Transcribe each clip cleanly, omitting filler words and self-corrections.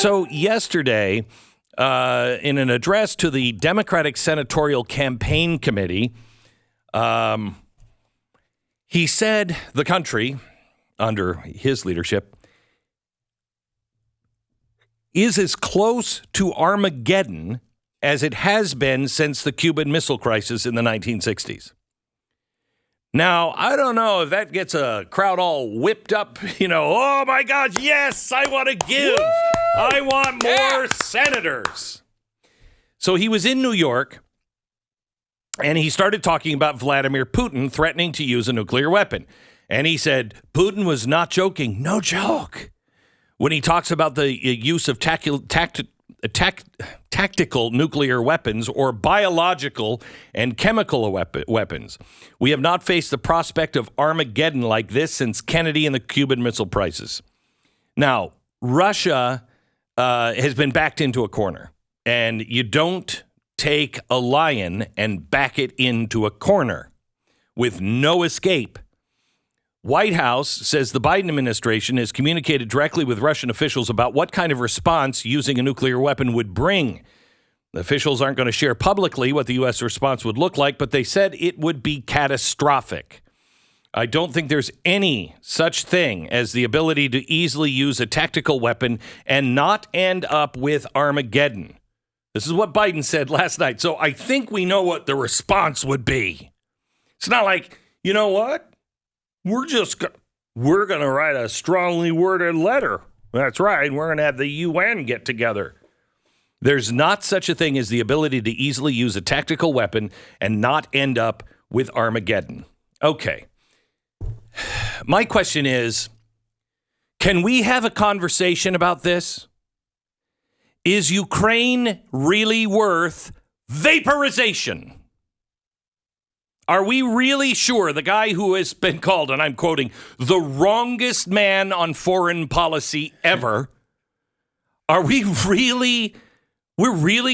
So yesterday, in an address to the Democratic Senatorial Campaign Committee, he said the country, under his leadership, is as close to Armageddon as it has been since the Cuban Missile Crisis in the 1960s. Now, I don't know if that gets a crowd all whipped up, oh my God, yes, I want to give. Woo! I want more senators. So he was in New York, and he started talking about Vladimir Putin threatening to use a nuclear weapon. And he said, Putin was not joking. No joke. When he talks about the use of tactical nuclear weapons or biological and chemical weapons. We have not faced the prospect of Armageddon like this since Kennedy and the Cuban Missile Crisis. Now, Russia has been backed into a corner, and you don't take a lion and back it into a corner with no escape. White House says the Biden administration has communicated directly with Russian officials about what kind of response using a nuclear weapon would bring. The officials aren't going to share publicly what the U.S. response would look like, but they said it would be catastrophic. I don't think there's any such thing as the ability to easily use a tactical weapon and not end up with Armageddon. This is what Biden said last night. So I think we know what the response would be. It's not like, you know what? We're going to write a strongly worded letter. That's right. We're going to have the UN get together. There's not such a thing as the ability to easily use a tactical weapon and not end up with Armageddon. Okay. My question is, can we have a conversation about this? Is Ukraine really worth vaporization? Are we really sure the guy who has been called, and I'm quoting, the wrongest man on foreign policy ever, we're really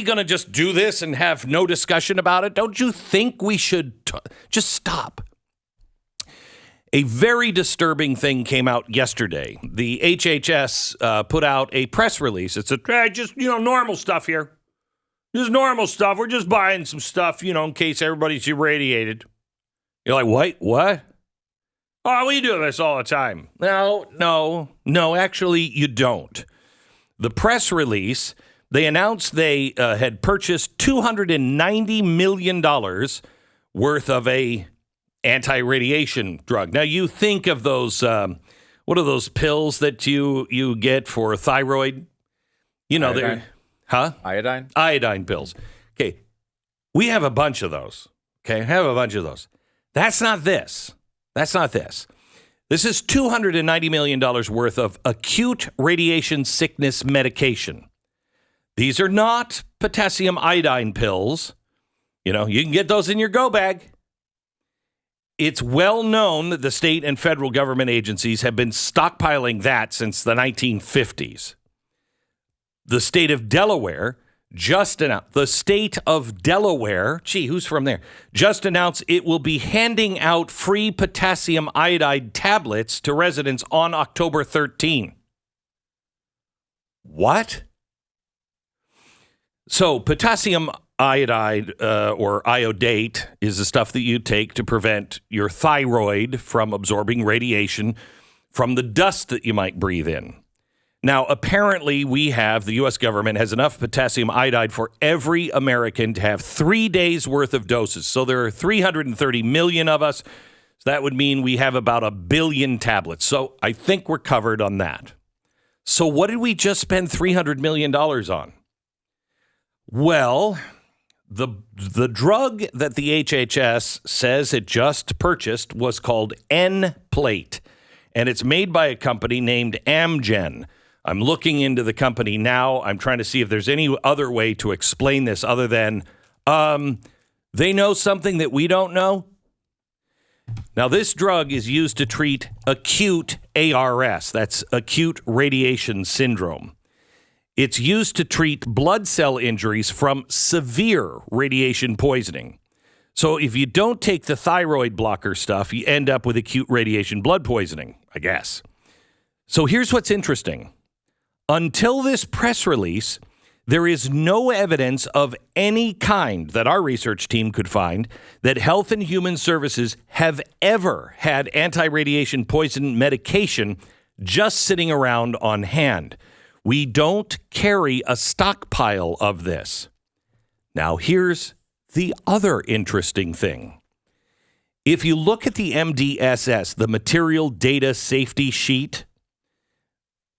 going to just do this and have no discussion about it? Don't you think we should just stop? A very disturbing thing came out yesterday. The HHS put out a press release. It said, just, normal stuff here. Just normal stuff. We're just buying some stuff, in case everybody's irradiated. You're like, what? Oh, we do this all the time. No, actually, you don't. The press release, they announced they had purchased $290 million worth of a anti-radiation drug. Now, you think of those, what are those pills that you get for thyroid? They're... Huh? Iodine pills. Okay. We have a bunch of those. Okay. That's not this. This is $290 million worth of acute radiation sickness medication. These are not potassium iodine pills. You can get those in your go bag. It's well known that the state and federal government agencies have been stockpiling that since the 1950s. The state of Delaware just announced, who's from there? Just announced it will be handing out free potassium iodide tablets to residents on October 13. What? So potassium iodide or iodate is the stuff that you take to prevent your thyroid from absorbing radiation from the dust that you might breathe in. Now, apparently, the U.S. government has enough potassium iodide for every American to have 3 days worth of doses. So there are 330 million of us. So that would mean we have about 1 billion tablets. So I think we're covered on that. So what did we just spend $300 million on? Well, the drug that the HHS says it just purchased was called N-Plate, and it's made by a company named Amgen. I'm looking into the company now. I'm trying to see if there's any other way to explain this other than they know something that we don't know. Now, this drug is used to treat acute ARS. That's acute radiation syndrome. It's used to treat blood cell injuries from severe radiation poisoning. So if you don't take the thyroid blocker stuff, you end up with acute radiation blood poisoning, I guess. So here's what's interesting. Until this press release, there is no evidence of any kind that our research team could find that Health and Human Services have ever had anti-radiation poison medication just sitting around on hand. We don't carry a stockpile of this. Now, here's the other interesting thing. If you look at the MDSS, the Material Data Safety Sheet,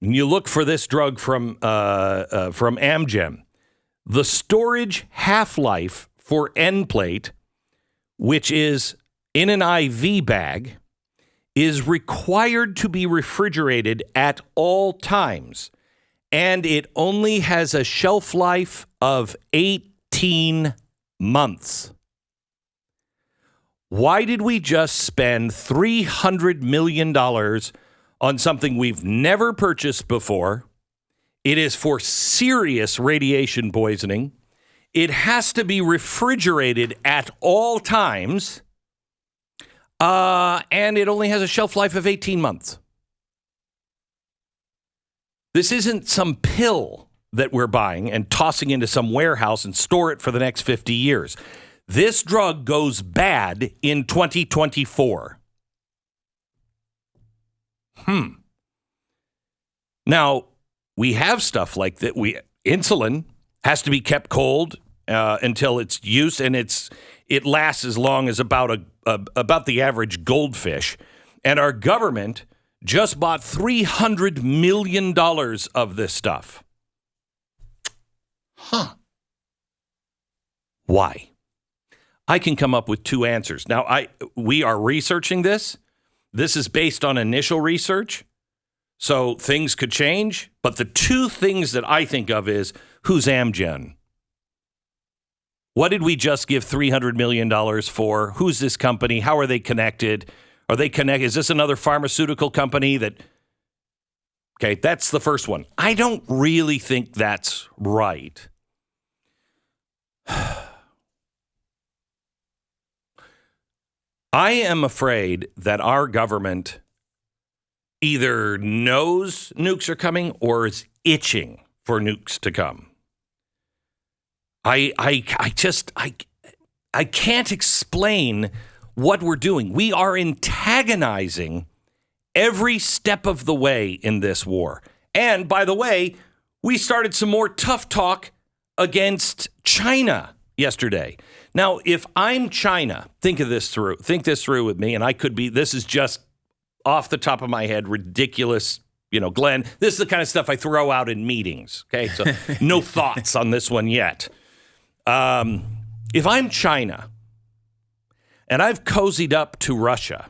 and you look for this drug from Amgen, the storage half-life for end plate, which is in an IV bag, is required to be refrigerated at all times. And it only has a shelf life of 18 months. Why did we just spend $300 million on something we've never purchased before? It is for serious radiation poisoning. It has to be refrigerated at all times. And it only has a shelf life of 18 months. This isn't some pill that we're buying and tossing into some warehouse and store it for the next 50 years. This drug goes bad in 2024. Now, we have stuff like that. Insulin has to be kept cold until it's used, and it lasts as long as about the average goldfish. And our government just bought $300 million of this stuff. Why? I can come up with two answers. Now, we are researching this. This is based on initial research, so things could change. But the two things that I think of is, who's Amgen? What did we just give $300 million for? Who's this company? How are they connected? Are they connected? Is this another pharmaceutical company that... Okay, that's the first one. I don't really think that's right. I am afraid that our government either knows nukes are coming or is itching for nukes to come. I can't explain what we're doing. We are antagonizing every step of the way in this war. And by the way, we started some more tough talk against China yesterday. Now, if I'm China, think this through with me, and I could be, this is just off the top of my head, ridiculous, Glenn, this is the kind of stuff I throw out in meetings, okay? So no thoughts on this one yet. If I'm China and I've cozied up to Russia,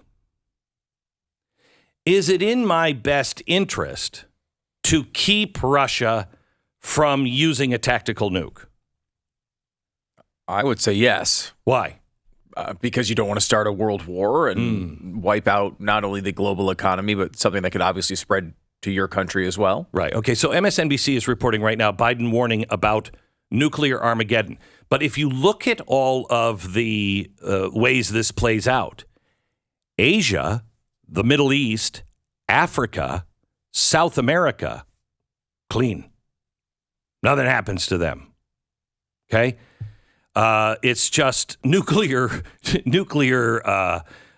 is it in my best interest to keep Russia from using a tactical nuke? I would say yes. Why? Because you don't want to start a world war and wipe out not only the global economy, but something that could obviously spread to your country as well. Right. Okay. So MSNBC is reporting right now, Biden warning about nuclear Armageddon. But if you look at all of the ways this plays out, Asia, the Middle East, Africa, South America, clean. Nothing happens to them. Okay? It's just nuclear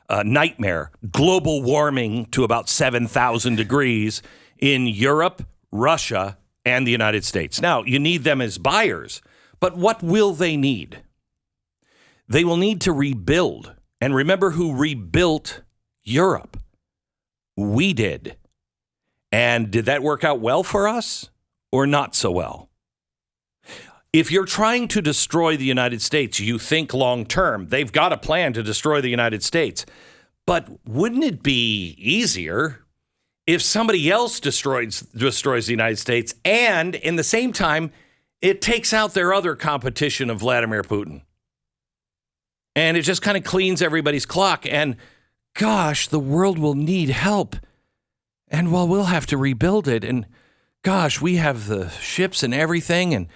nightmare. Global warming to about 7,000 degrees in Europe, Russia, and the United States. Now, you need them as buyers, but what will they need? They will need to rebuild. And remember who rebuilt Europe? We did. And did that work out well for us or not so well? If you're trying to destroy the United States, you think long term. They've got a plan to destroy the United States. But wouldn't it be easier if somebody else destroys the United States and, in the same time, it takes out their other competition of Vladimir Putin? And it just kind of cleans everybody's clock. And, gosh, the world will need help. And, well, we'll have to rebuild it. And, gosh, we have the ships and everything.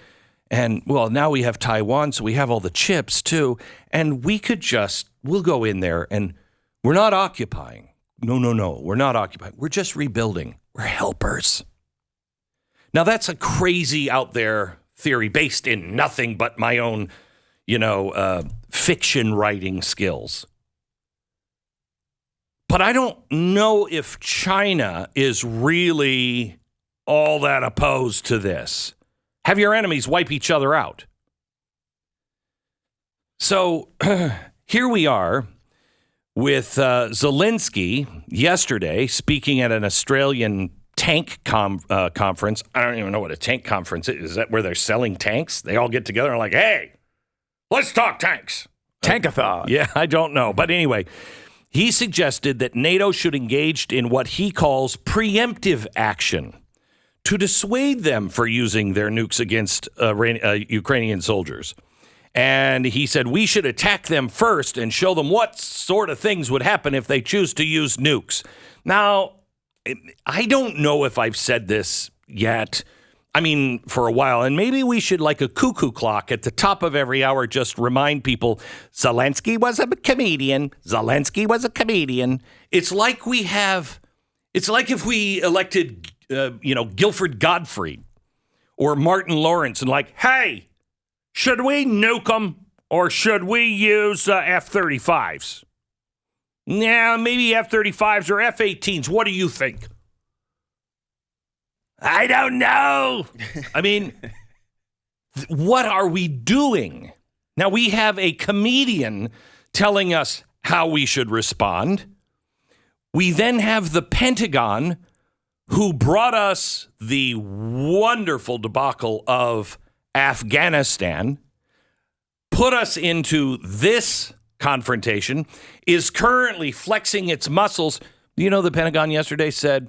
And well, now we have Taiwan, so we have all the chips, too. And we'll go in there, and we're not occupying. No, we're not occupying. We're just rebuilding. We're helpers. Now, that's a crazy out there theory based in nothing but my own, fiction writing skills. But I don't know if China is really all that opposed to this. Have your enemies wipe each other out. So here we are with Zelensky yesterday speaking at an Australian tank conference. I don't even know what a tank conference is. Is that where they're selling tanks? They all get together and like, hey, let's talk tanks. Tankathon. Yeah, I don't know. But anyway, he suggested that NATO should engage in what he calls preemptive action to dissuade them for using their nukes against Ukrainian soldiers. And he said we should attack them first and show them what sort of things would happen if they choose to use nukes. Now, I don't know if I've said this yet. I mean, for a while. And maybe we should, like a cuckoo clock at the top of every hour, just remind people Zelensky was a comedian. Zelensky was a comedian. It's like if we elected, Guilford Godfrey or Martin Lawrence and like, hey, should we nuke them or should we use F-35s? Nah, maybe F-35s or F-18s. What do you think? I don't know. I mean, what are we doing? Now, we have a comedian telling us how we should respond. We then have the Pentagon, who brought us the wonderful debacle of Afghanistan, put us into this confrontation, is currently flexing its muscles. The Pentagon yesterday said,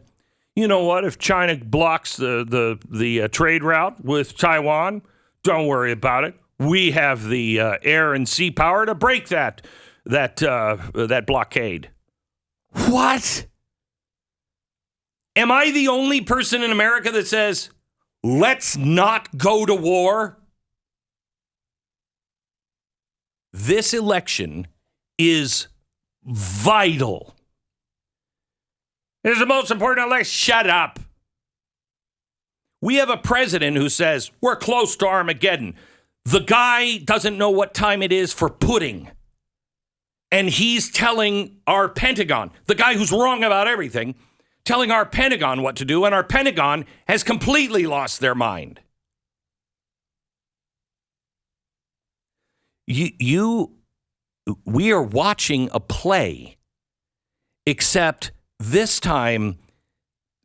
you know what? If China blocks the trade route with Taiwan, don't worry about it. We have the air and sea power to break that blockade. What? Am I the only person in America that says, let's not go to war? This election is vital. It is the most important election. Shut up. We have a president who says, we're close to Armageddon. The guy doesn't know what time it is for pudding. And he's telling our Pentagon, the guy who's wrong about everything, telling our Pentagon what to do, and our Pentagon has completely lost their mind. We are watching a play, except this time,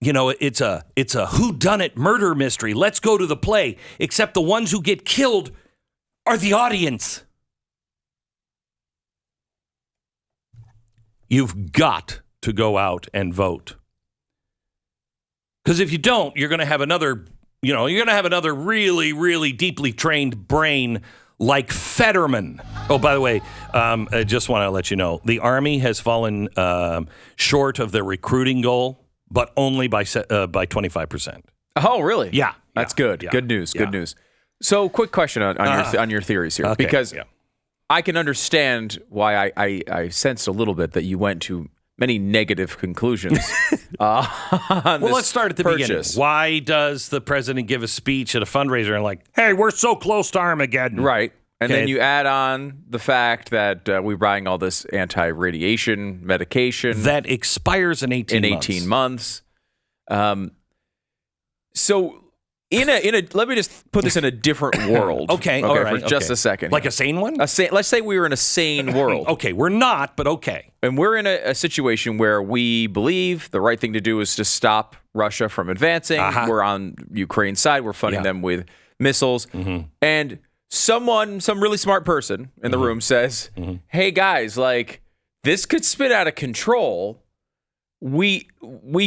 it's a whodunit murder mystery. Let's go to the play, except the ones who get killed are the audience. You've got to go out and vote. Because if you don't, you're going to have another really, really deeply trained brain like Fetterman. Oh, by the way, I just want to let you know, the Army has fallen short of their recruiting goal, but only by 25%. Oh, really? Yeah. That's good. Yeah. Good news. Good news. So, quick question on your theories here. Okay, because I can understand why I sensed a little bit that you went to many negative conclusions. Let's start at the beginning. Why does the president give a speech at a fundraiser and like, hey, we're so close to Armageddon? Right. And then you add on the fact that we're buying all this anti-radiation medication. That expires in 18 months. So in a let me just put this in a different world. Okay, all right. For just a second. Like a sane one? Let's say we were in a sane world. Okay, we're not, but okay. And we're in a situation where we believe the right thing to do is to stop Russia from advancing. Uh-huh. We're on Ukraine's side. We're funding them with missiles. Mm-hmm. And some really smart person in the room says, hey, guys, like, this could spin out of control. We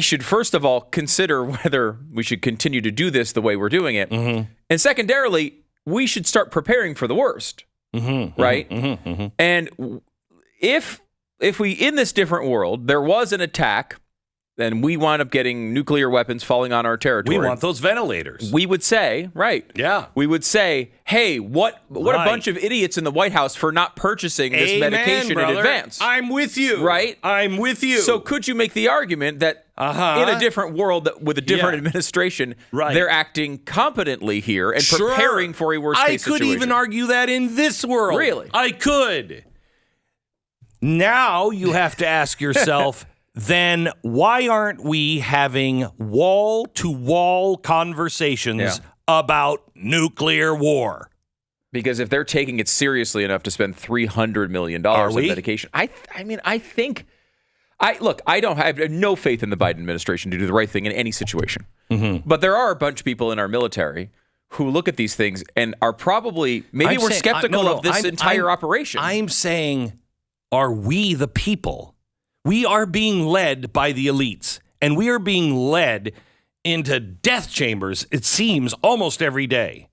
should, first of all, consider whether we should continue to do this the way we're doing it. Mm-hmm. And secondarily, we should start preparing for the worst, right? Mm-hmm. Mm-hmm. And if we, in this different world, there was an attack, then we wind up getting nuclear weapons falling on our territory. We want those ventilators. We would say, right. Yeah. We would say, hey, what a bunch of idiots in the White House for not purchasing this medication in advance. I'm with you. Right? I'm with you. So could you make the argument that in a different world with a different administration, they're acting competently here and preparing for a worst-case situation. I could even argue that in this world. Really? I could. Now you have to ask yourself, then why aren't we having wall-to-wall conversations about nuclear war? Because if they're taking it seriously enough to spend $300 million on medication, I have no faith in the Biden administration to do the right thing in any situation. Mm-hmm. But there are a bunch of people in our military who look at these things and are probably, we're skeptical of this entire operation. I'm saying, are we the people? We are being led by the elites, and we are being led into death chambers, it seems, almost every day.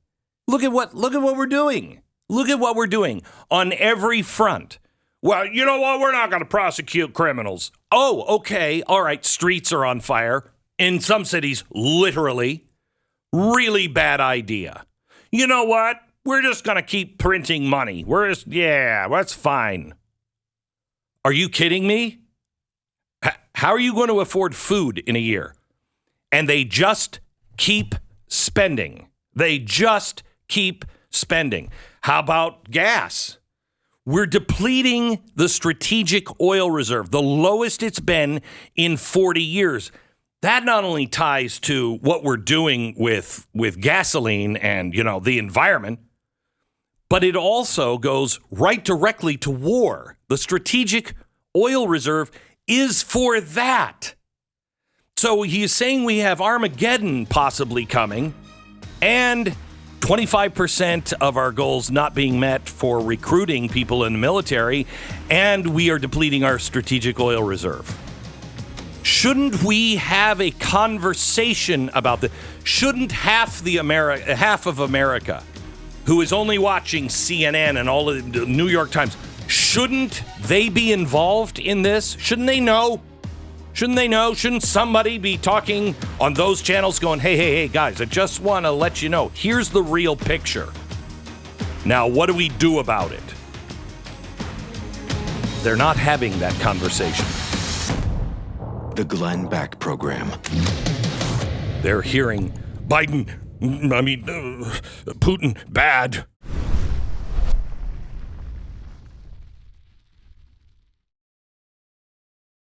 Look at what we're doing. Look at what we're doing on every front. Well, you know what? We're not going to prosecute criminals. Oh, okay. All right. Streets are on fire. In some cities, literally. Really bad idea. You know what? We're just going to keep printing money. That's fine. Are you kidding me? How are you going to afford food in a year? And they just keep spending. They just keep spending. How about gas? We're depleting the strategic oil reserve, the lowest it's been in 40 years. That not only ties to what we're doing with gasoline and, the environment, but it also goes right directly to war. The strategic oil reserve is for that. So he's saying we have Armageddon possibly coming, and 25% of our goals not being met for recruiting people in the military, and we are depleting our strategic oil reserve. Shouldn't we have a conversation about this? Shouldn't half of America, who is only watching CNN and all of the New York Times, shouldn't they be involved in this? Shouldn't they know? Shouldn't they know? Shouldn't somebody be talking on those channels going, hey, guys, I just want to let you know, here's the real picture. Now, what do we do about it? They're not having that conversation. The Glenn Beck Program. They're hearing Putin, bad.